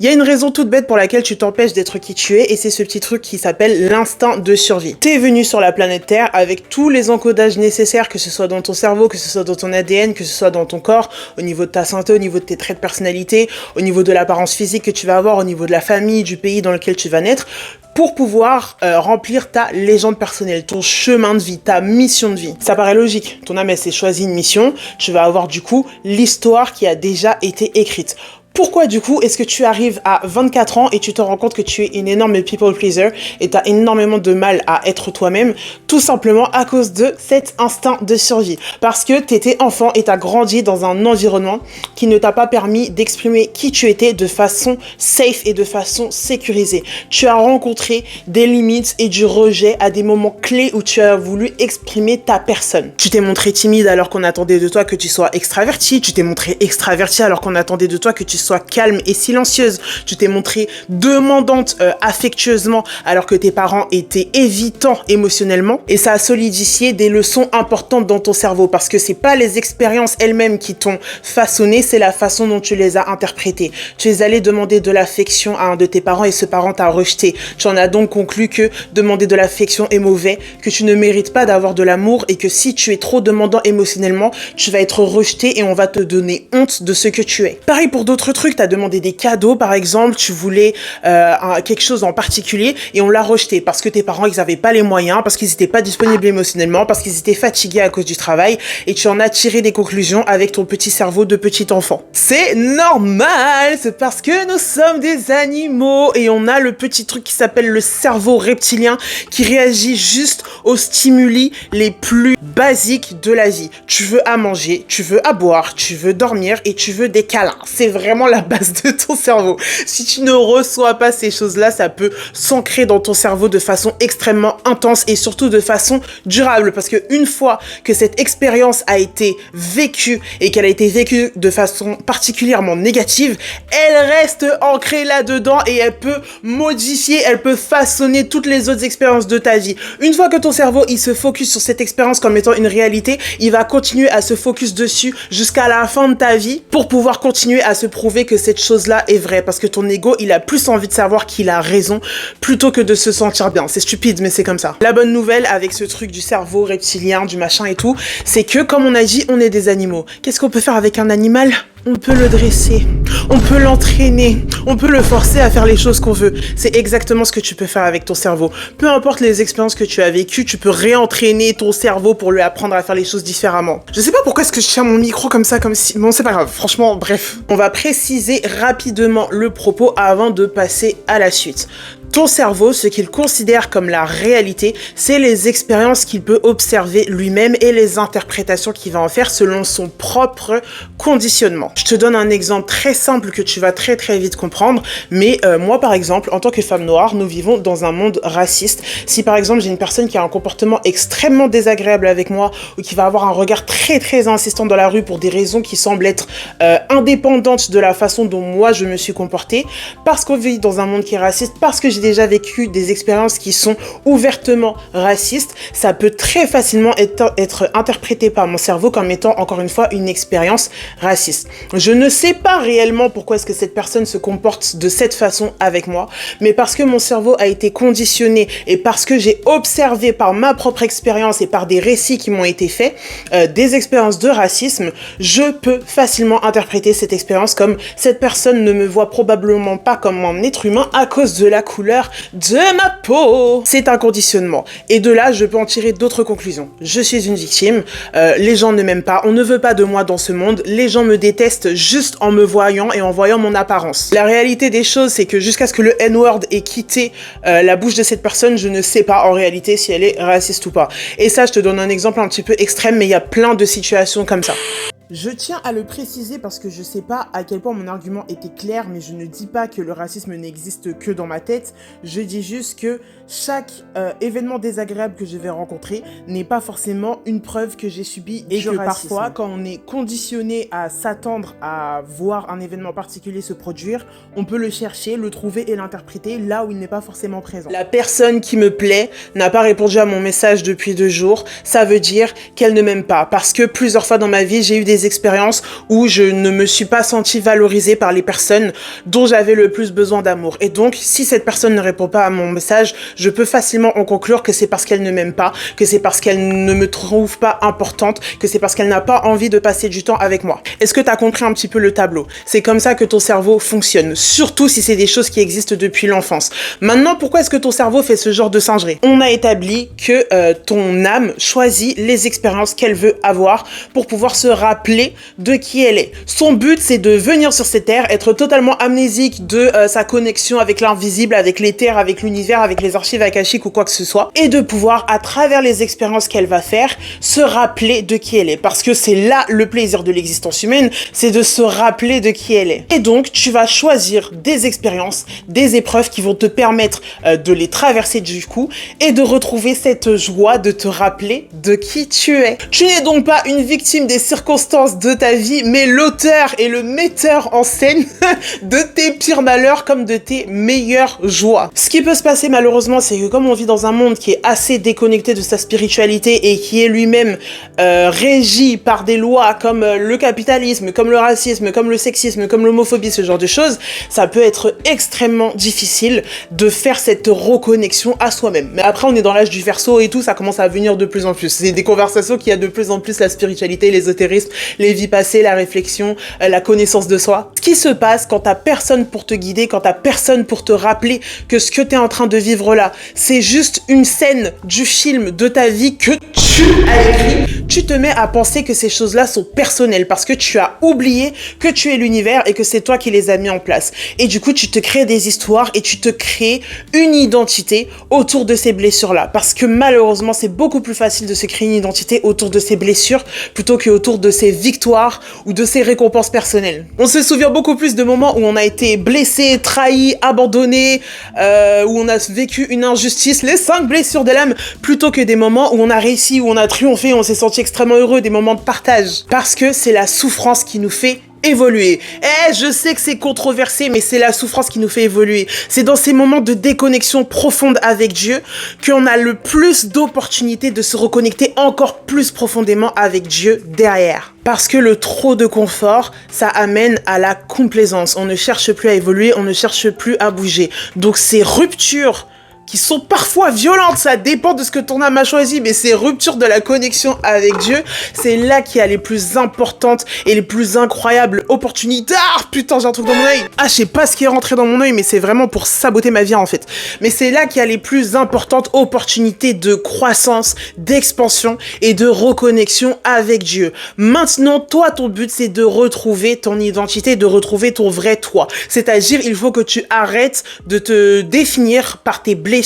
Il y a une raison toute bête pour laquelle tu t'empêches d'être qui tu es et c'est ce petit truc qui s'appelle l'instinct de survie. T'es venu sur la planète Terre avec tous les encodages nécessaires, que ce soit dans ton cerveau, que ce soit dans ton ADN, que ce soit dans ton corps, au niveau de ta santé, au niveau de tes traits de personnalité, au niveau de l'apparence physique que tu vas avoir, au niveau de la famille, du pays dans lequel tu vas naître, pour pouvoir remplir ta légende personnelle, ton chemin de vie, ta mission de vie. Ça paraît logique. Ton âme, elle s'est choisi une mission. Tu vas avoir du coup l'histoire qui a déjà été écrite. Pourquoi du coup est-ce que tu arrives à 24 ans et tu te rends compte que tu es une énorme people pleaser et tu as énormément de mal à être toi-même? Tout simplement à cause de cet instinct de survie. Parce que tu étais enfant et tu as grandi dans un environnement qui ne t'a pas permis d'exprimer qui tu étais de façon safe et de façon sécurisée. Tu as rencontré des limites et du rejet à des moments clés où tu as voulu exprimer ta personne. Tu t'es montré timide alors qu'on attendait de toi que tu sois extraverti. Tu t'es montré extraverti alors qu'on attendait de toi que tu sois calme et silencieuse. Tu t'es montrée demandante affectueusement alors que tes parents étaient évitants émotionnellement et ça a solidifié des leçons importantes dans ton cerveau parce que c'est pas les expériences elles-mêmes qui t'ont façonné, c'est la façon dont tu les as interprétées. Tu es allé demander de l'affection à un de tes parents et ce parent t'a rejeté. Tu en as donc conclu que demander de l'affection est mauvais, que tu ne mérites pas d'avoir de l'amour et que si tu es trop demandant émotionnellement, tu vas être rejeté et on va te donner honte de ce que tu es. Pareil pour d'autres trucs, t'as demandé des cadeaux par exemple, tu voulais quelque chose en particulier et on l'a rejeté parce que tes parents ils avaient pas les moyens, parce qu'ils n'étaient pas disponibles émotionnellement, parce qu'ils étaient fatigués à cause du travail et tu en as tiré des conclusions avec ton petit cerveau de petit enfant. C'est normal, c'est parce que nous sommes des animaux et on a le petit truc qui s'appelle le cerveau reptilien qui réagit juste aux stimuli les plus basiques de la vie. Tu veux à manger, tu veux à boire, tu veux dormir et tu veux des câlins. C'est vraiment la base de ton cerveau. Si tu ne reçois pas ces choses-là, ça peut s'ancrer dans ton cerveau de façon extrêmement intense et surtout de façon durable parce que une fois que cette expérience a été vécue et qu'elle a été vécue de façon particulièrement négative, elle reste ancrée là-dedans et elle peut modifier, elle peut façonner toutes les autres expériences de ta vie. Une fois que ton cerveau, il se focus sur cette expérience comme étant une réalité, il va continuer à se focus dessus jusqu'à la fin de ta vie pour pouvoir continuer à se prouver que cette chose-là est vraie parce que ton ego, il a plus envie de savoir qu'il a raison plutôt que de se sentir bien. C'est stupide, mais c'est comme ça. La bonne nouvelle avec ce truc du cerveau reptilien, du machin et tout, c'est que comme on a dit, on est des animaux. Qu'est-ce qu'on peut faire avec un animal ? On peut le dresser, on peut l'entraîner, on peut le forcer à faire les choses qu'on veut. C'est exactement ce que tu peux faire avec ton cerveau. Peu importe les expériences que tu as vécues, tu peux réentraîner ton cerveau pour lui apprendre à faire les choses différemment. Je sais pas pourquoi est-ce que je tiens mon micro comme ça, comme si... Bon, c'est pas grave, franchement, bref. On va préciser rapidement le propos avant de passer à la suite. Ton cerveau, ce qu'il considère comme la réalité, c'est les expériences qu'il peut observer lui-même et les interprétations qu'il va en faire selon son propre conditionnement. Je te donne un exemple très simple que tu vas très vite comprendre, mais moi par exemple, en tant que femme noire, nous vivons dans un monde raciste. Si par exemple j'ai une personne qui a un comportement extrêmement désagréable avec moi ou qui va avoir un regard très insistant dans la rue pour des raisons qui semblent être indépendantes de la façon dont moi je me suis comportée, parce qu'on vit dans un monde qui est raciste, parce que j'ai déjà vécu des expériences qui sont ouvertement racistes, ça peut très facilement être interprété par mon cerveau comme étant, encore une fois, une expérience raciste. Je ne sais pas réellement pourquoi est-ce que cette personne se comporte de cette façon avec moi, mais parce que mon cerveau a été conditionné et parce que j'ai observé par ma propre expérience et par des récits qui m'ont été faits, des expériences de racisme, je peux facilement interpréter cette expérience comme cette personne ne me voit probablement pas comme un être humain à cause de la couleur de ma peau. C'est un conditionnement. Et de là, je peux en tirer d'autres conclusions. Je suis une victime, les gens ne m'aiment pas, on ne veut pas de moi dans ce monde, les gens me détestent juste en me voyant et en voyant mon apparence. La réalité des choses, c'est que jusqu'à ce que le N-word ait quitté la bouche de cette personne, je ne sais pas en réalité si elle est raciste ou pas. Et ça, je te donne un exemple un petit peu extrême, mais il y a plein de situations comme ça. Je tiens à le préciser parce que je sais pas à quel point mon argument était clair, mais je ne dis pas que le racisme n'existe que dans ma tête. Je dis juste que chaque événement désagréable que je vais rencontrer n'est pas forcément une preuve que j'ai subi du racisme. Parfois, quand on est conditionné à s'attendre à voir un événement particulier se produire, on peut le chercher, le trouver et l'interpréter là où il n'est pas forcément présent. La personne qui me plaît n'a pas répondu à mon message depuis 2 jours. Ça veut dire qu'elle ne m'aime pas parce que plusieurs fois dans ma vie, j'ai eu des des expériences où je ne me suis pas sentie valorisée par les personnes dont j'avais le plus besoin d'amour. Et donc, si cette personne ne répond pas à mon message, je peux facilement en conclure que c'est parce qu'elle ne m'aime pas, que c'est parce qu'elle ne me trouve pas importante, que c'est parce qu'elle n'a pas envie de passer du temps avec moi. Est-ce que tu as compris un petit peu le tableau? C'est comme ça que ton cerveau fonctionne, surtout si c'est des choses qui existent depuis l'enfance. Maintenant, pourquoi est-ce que ton cerveau fait ce genre de singerie? On a établi que ton âme choisit les expériences qu'elle veut avoir pour pouvoir se rappeler de qui elle est. Son but, c'est de venir sur cette terre, être totalement amnésique de sa connexion avec l'invisible, avec l'éther, avec l'univers, avec les archives akashiques ou quoi que ce soit, et de pouvoir, à travers les expériences qu'elle va faire, se rappeler de qui elle est. Parce que c'est là le plaisir de l'existence humaine, c'est de se rappeler de qui elle est. Et donc, tu vas choisir des expériences, des épreuves qui vont te permettre de les traverser du coup et de retrouver cette joie de te rappeler de qui tu es. Tu n'es donc pas une victime des circonstances de ta vie, mais l'auteur et le metteur en scène de tes pires malheurs comme de tes meilleures joies. Ce qui peut se passer malheureusement, c'est que comme on vit dans un monde qui est assez déconnecté de sa spiritualité et qui est lui-même régi par des lois comme le capitalisme, comme le racisme, comme le sexisme, comme l'homophobie, ce genre de choses, ça peut être extrêmement difficile de faire cette reconnexion à soi-même. Mais après, on est dans l'âge du Verseau et tout, ça commence à venir de plus en plus. C'est des conversations qui a de plus en plus la spiritualité, l'ésotérisme, les vies passées, la réflexion, la connaissance de soi. Ce qui se passe quand t'as personne pour te guider, quand t'as personne pour te rappeler que ce que t'es en train de vivre là, c'est juste une scène du film de ta vie que tu as écrit, tu te mets à penser que ces choses-là sont personnelles parce que tu as oublié que tu es l'univers et que c'est toi qui les as mis en place. Et du coup, tu te crées des histoires et tu te crées une identité autour de ces blessures-là. Parce que malheureusement, c'est beaucoup plus facile de se créer une identité autour de ces blessures plutôt qu'autour de ces victoires ou de ces récompenses personnelles. On se souvient beaucoup plus de moments où on a été blessé, trahi, abandonné, où on a vécu une injustice, les 5 blessures de l'âme, plutôt que des moments où on a réussi, où on a triomphé, où on s'est senti extrêmement heureux, des moments de partage. Parce que c'est la souffrance qui nous fait évoluer. Je sais que c'est controversé, mais c'est la souffrance qui nous fait évoluer. C'est dans ces moments de déconnexion profonde avec Dieu qu'on a le plus d'opportunités de se reconnecter encore plus profondément avec Dieu derrière. Parce que le trop de confort, ça amène à la complaisance. On ne cherche plus à évoluer, on ne cherche plus à bouger. Donc ces ruptures qui sont parfois violentes, ça dépend de ce que ton âme a choisi, mais ces ruptures de la connexion avec Dieu, c'est là qu'il y a les plus importantes et les plus incroyables opportunités. Ah putain, j'ai un truc dans mon œil. Je sais pas ce qui est rentré dans mon œil, mais c'est vraiment pour saboter ma vie en fait. Mais c'est là qu'il y a les plus importantes opportunités de croissance, d'expansion et de reconnexion avec Dieu. Maintenant, toi, ton but, c'est de retrouver ton identité, de retrouver ton vrai toi. C'est-à-dire, il faut que tu arrêtes de te définir par tes blessures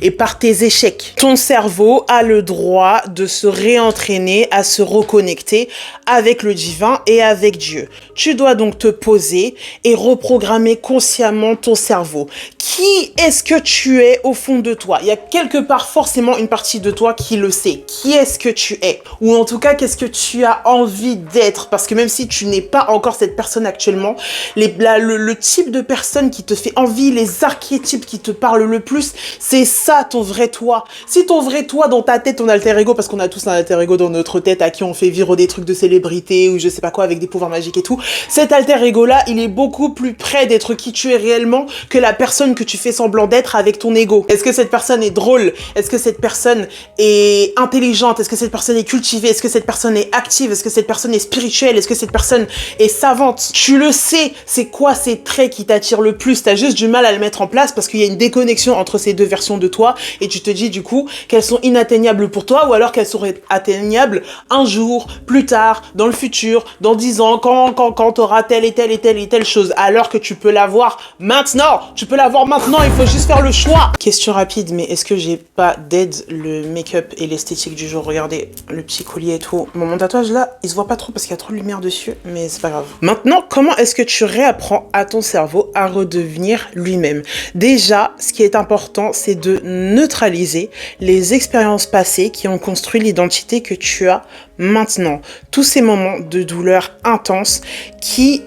et par tes échecs. Ton cerveau a le droit de se réentraîner à se reconnecter avec le divin et avec Dieu. Tu dois donc te poser et reprogrammer consciemment ton cerveau. Qui est-ce que tu es au fond de toi? Il y a quelque part forcément une partie de toi qui le sait. Qui est-ce que tu es? Ou en tout cas, qu'est-ce que tu as envie d'être? Parce que même si tu n'es pas encore cette personne actuellement, le type de personne qui te fait envie, les archétypes qui te parlent le plus, c'est ça ton vrai toi. Si ton vrai toi dans ta tête, ton alter ego, parce qu'on a tous un alter ego dans notre tête à qui on fait vivre des trucs de célébrité ou je sais pas quoi avec des pouvoirs magiques et tout, cet alter ego là, il est beaucoup plus près d'être qui tu es réellement que la personne que tu fais semblant d'être avec ton ego. Est-ce que cette personne est drôle? Est-ce que cette personne est intelligente? Est-ce que cette personne est cultivée? Est-ce que cette personne est active? Est-ce que cette personne est spirituelle? Est-ce que cette personne est savante? Tu le sais, c'est quoi ces traits qui t'attirent le plus? T'as juste du mal à le mettre en place parce qu'il y a une déconnexion entre ces deux versions de toi et tu te dis du coup qu'elles sont inatteignables pour toi ou alors qu'elles seraient atteignables un jour, plus tard, dans le futur, dans 10 ans, quand t'auras telle et telle chose, alors que tu peux l'avoir maintenant. Tu peux l'avoir maintenant, il faut juste faire le choix. Question rapide, mais est-ce que j'ai pas d'aide le make-up et l'esthétique du jour? Regardez, le petit collier et tout. Bon, mon tatouage là, il se voit pas trop parce qu'il y a trop de lumière dessus, mais c'est pas grave. Maintenant, comment est-ce que tu réapprends à ton cerveau à redevenir lui-même? Déjà, ce qui est important, c'est de neutraliser les expériences passées qui ont construit l'identité que tu as maintenant tous ces moments de douleur intense qui,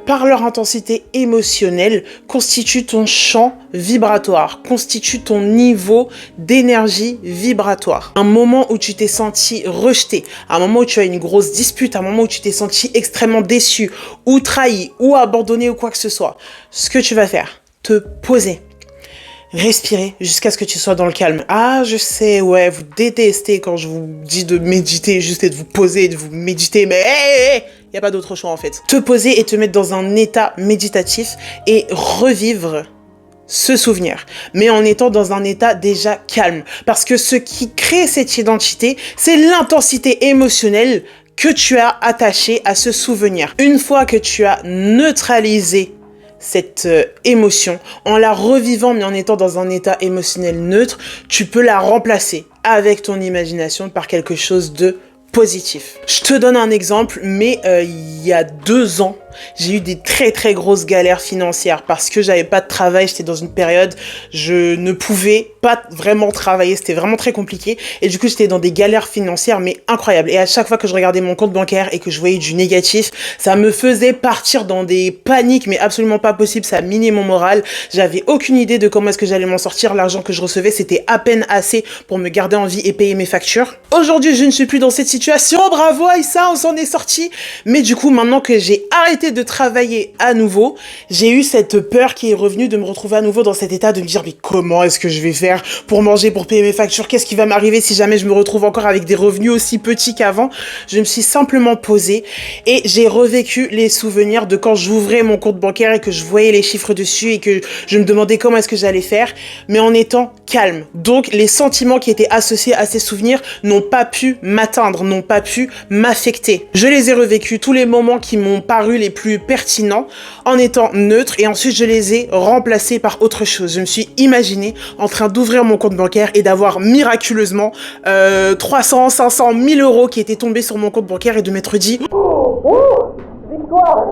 par leur intensité émotionnelle, constituent ton champ vibratoire, constituent ton niveau d'énergie vibratoire. Un moment où tu t'es senti rejeté, un moment où tu as une grosse dispute, un moment où tu t'es senti extrêmement déçu, ou trahi, ou abandonné, ou quoi que ce soit. Ce que tu vas faire, te poser. Respirer jusqu'à ce que tu sois dans le calme. Ah, je sais, ouais, vous détestez quand je vous dis de méditer, juste et de vous poser et de vous méditer, mais il n'y a pas d'autre choix en fait. Te poser et te mettre dans un état méditatif et revivre ce souvenir, mais en étant dans un état déjà calme. Parce que ce qui crée cette identité, c'est l'intensité émotionnelle que tu as attachée à ce souvenir. Une fois que tu as neutralisé cette émotion, en la revivant mais en étant dans un état émotionnel neutre, tu peux la remplacer avec ton imagination par quelque chose de positif. Je te donne un exemple, mais il y a 2 ans, j'ai eu des très grosses galères financières parce que j'avais pas de travail, j'étais dans une période, je ne pouvais pas vraiment travailler, c'était vraiment très compliqué et du coup j'étais dans des galères financières mais incroyables et à chaque fois que je regardais mon compte bancaire et que je voyais du négatif, ça me faisait partir dans des paniques mais absolument pas possible, ça minait mon moral, j'avais aucune idée de comment est-ce que j'allais m'en sortir, l'argent que je recevais c'était à peine assez pour me garder en vie et payer mes factures. Aujourd'hui je ne suis plus dans cette situation, bravo Aïssa, on s'en est sorti, mais du coup maintenant que j'ai arrêté de travailler à nouveau, j'ai eu cette peur qui est revenue de me retrouver à nouveau dans cet état de me dire mais comment est-ce que je vais faire pour manger, pour payer mes factures, qu'est-ce qui va m'arriver si jamais je me retrouve encore avec des revenus aussi petits qu'avant. Je me suis simplement posée et j'ai revécu les souvenirs de quand j'ouvrais mon compte bancaire et que je voyais les chiffres dessus et que je me demandais comment est-ce que j'allais faire, mais en étant calme. Donc les sentiments qui étaient associés à ces souvenirs n'ont pas pu m'atteindre, n'ont pas pu m'affecter. Je les ai revécus, tous les moments qui m'ont paru les plus pertinents en étant neutre et ensuite je les ai remplacés par autre chose. Je me suis imaginée en train d'ouvrir mon compte bancaire et d'avoir miraculeusement 300, 500, 1000 euros qui étaient tombés sur mon compte bancaire et de m'être dit victoire,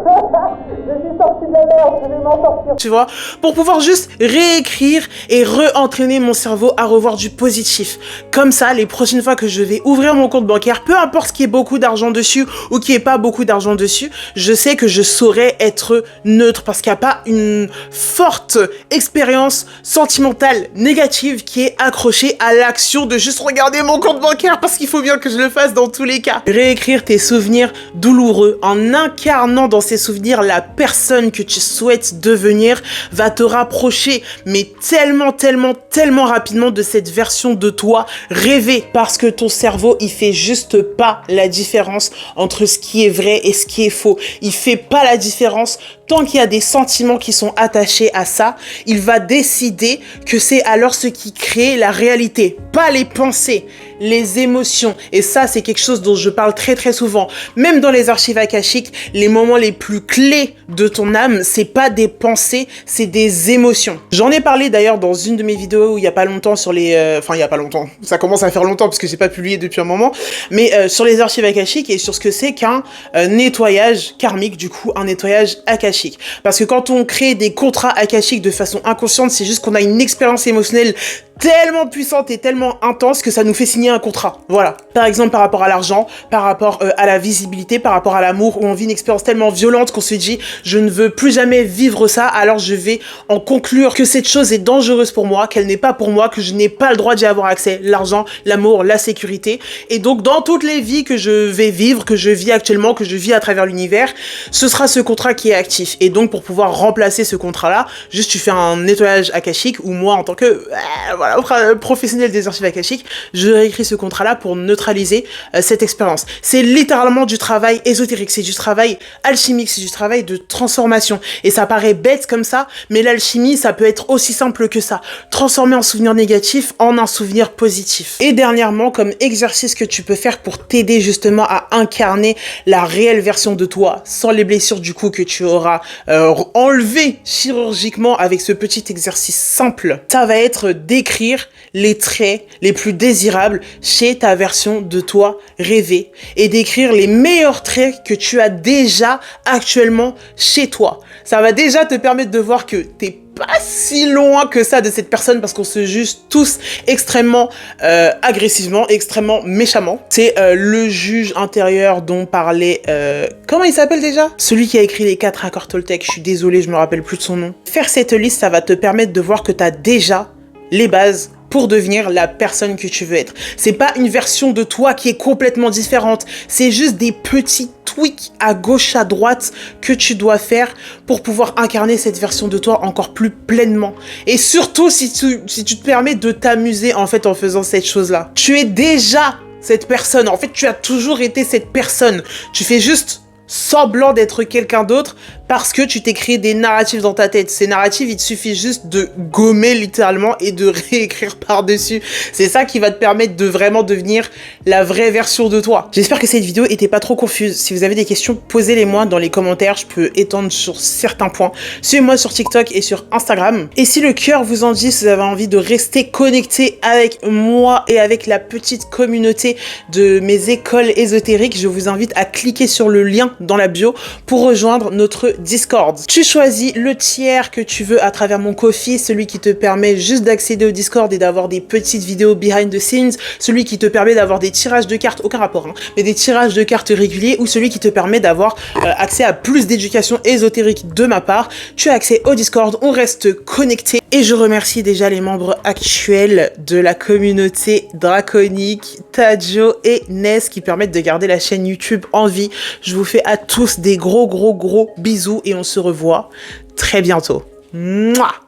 je suis sortie de la merde, je vais m'en sortir. Tu vois, pour pouvoir juste réécrire et re-entraîner mon cerveau à revoir du positif. Comme ça, les prochaines fois que je vais ouvrir mon compte bancaire, peu importe qu'il y ait beaucoup d'argent dessus ou qu'il n'y ait pas beaucoup d'argent dessus, je sais que je saurai être neutre parce qu'il n'y a pas une forte expérience sentimentale négative qui est accrochée à l'action de juste regarder mon compte bancaire parce qu'il faut bien que je le fasse dans tous les cas. Réécrire tes souvenirs douloureux en incarnant dans ces souvenirs la personne que tu souhaites devenir va te rapprocher, mais tellement rapidement de cette version de toi rêvée, parce que ton cerveau, il fait juste pas la différence entre ce qui est vrai et ce qui est faux. Il fait pas la différence tant qu'il y a des sentiments qui sont attachés à ça, il va décider que c'est alors ce qui crée la réalité, pas les pensées, les émotions. Et ça, c'est quelque chose dont je parle très souvent. Même dans les archives akashiques, les moments les plus clés de ton âme, c'est pas des pensées, c'est des émotions. J'en ai parlé d'ailleurs dans une de mes vidéos il y a pas longtemps sur les... Enfin, il y a pas longtemps. Ça commence à faire longtemps parce que j'ai pas publié depuis un moment. Mais sur les archives akashiques et sur ce que c'est qu'un nettoyage karmique, du coup, un nettoyage akashique. Parce que quand on crée des contrats akashiques de façon inconsciente, c'est juste qu'on a une expérience émotionnelle tellement puissante et tellement intense que ça nous fait signer un contrat. Voilà. Par exemple, par rapport à l'argent, par rapport à la visibilité, par rapport à l'amour, où on vit une expérience tellement violente qu'on se dit « je ne veux plus jamais vivre ça, alors je vais en conclure que cette chose est dangereuse pour moi, qu'elle n'est pas pour moi, que je n'ai pas le droit d'y avoir accès. L'argent, l'amour, la sécurité. » Et donc, dans toutes les vies que je vais vivre, que je vis actuellement, que je vis à travers l'univers, ce sera ce contrat qui est actif. Et donc, pour pouvoir remplacer ce contrat-là, juste tu fais un nettoyage akashique, ou moi, en tant que... voilà, professionnel des archives akashiques, je réécris ce contrat-là pour neutraliser cette expérience. C'est littéralement du travail ésotérique, c'est du travail alchimique, c'est du travail de transformation. Et ça paraît bête comme ça, mais l'alchimie, ça peut être aussi simple que ça. Transformer un souvenir négatif en un souvenir positif. Et dernièrement, comme exercice que tu peux faire pour t'aider justement à incarner la réelle version de toi, sans les blessures du coup que tu auras enlevées chirurgicalement avec ce petit exercice simple, ça va être d'écrire les traits les plus désirables chez ta version de toi rêvée et d'écrire les meilleurs traits que tu as déjà actuellement chez toi. Ça va déjà te permettre de voir que t'es pas si loin que ça de cette personne parce qu'on se juge tous extrêmement agressivement, extrêmement méchamment. C'est le juge intérieur dont parlait... comment il s'appelle déjà? Celui qui a écrit les 4 accords Toltec, je suis désolée, je me rappelle plus de son nom. Faire cette liste, ça va te permettre de voir que tu as déjà les bases pour devenir la personne que tu veux être. C'est pas une version de toi qui est complètement différente, c'est juste des petits tweaks à gauche, à droite que tu dois faire pour pouvoir incarner cette version de toi encore plus pleinement. Et surtout, si tu te permets de t'amuser en fait en faisant cette chose-là. Tu es déjà cette personne, en fait tu as toujours été cette personne. Tu fais juste semblant d'être quelqu'un d'autre parce que tu t'es créé des narratifs dans ta tête. Ces narratifs, il te suffit juste de gommer littéralement et de réécrire par-dessus. C'est ça qui va te permettre de vraiment devenir la vraie version de toi. J'espère que cette vidéo était pas trop confuse. Si vous avez des questions, posez-les-moi dans les commentaires. Je peux étendre sur certains points. Suivez-moi sur TikTok et sur Instagram. Et si le cœur vous en dit, si vous avez envie de rester connecté avec moi et avec la petite communauté de mes écoles ésotériques, je vous invite à cliquer sur le lien dans la bio pour rejoindre notre Discord. Tu choisis le tiers que tu veux à travers mon Ko-fi, celui qui te permet juste d'accéder au Discord et d'avoir des petites vidéos behind the scenes, celui qui te permet d'avoir des tirages de cartes, aucun rapport, hein, mais des tirages de cartes réguliers, ou celui qui te permet d'avoir accès à plus d'éducation ésotérique de ma part. Tu as accès au Discord, on reste connecté et je remercie déjà les membres actuels de la communauté draconique, Tadjo et Ness qui permettent de garder la chaîne YouTube en vie. Je vous fais à tous des gros bisous et on se revoit très bientôt. Mouah.